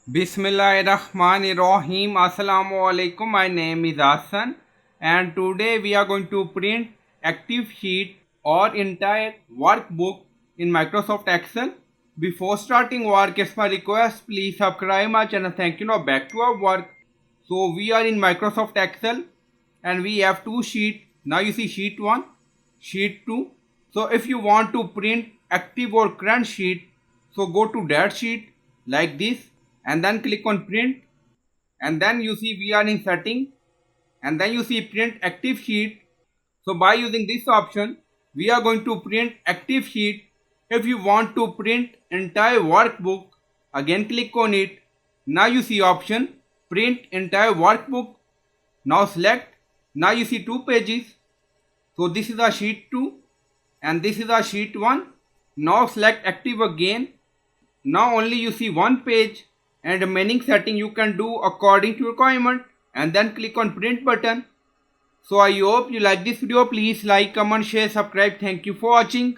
Bismillahirrahmanirrahim. Assalamu alaikum. My name is Hassan and today we are going to print active sheet or entire workbook in Microsoft Excel. Before starting work, it's my request, please subscribe my channel. Thank you. Now back to our work. So we are in Microsoft Excel and we have two sheets. Now you see sheet 1, sheet 2. So if you want to print active or current sheet, so go to that sheet like this and then click on print, and then you see we are in setting and then you see print active sheet. So by using this option we are going to print active sheet. If you want to print entire workbook, again click on it. Now you see option print entire workbook. Now select. Now you see two pages. So this is a sheet 2 and this is a sheet 1. Now select active again. Now only you see one page and remaining setting you can do according to requirement, and then click on print button. So I hope you like this video. Please like, comment, share, subscribe. Thank you for watching.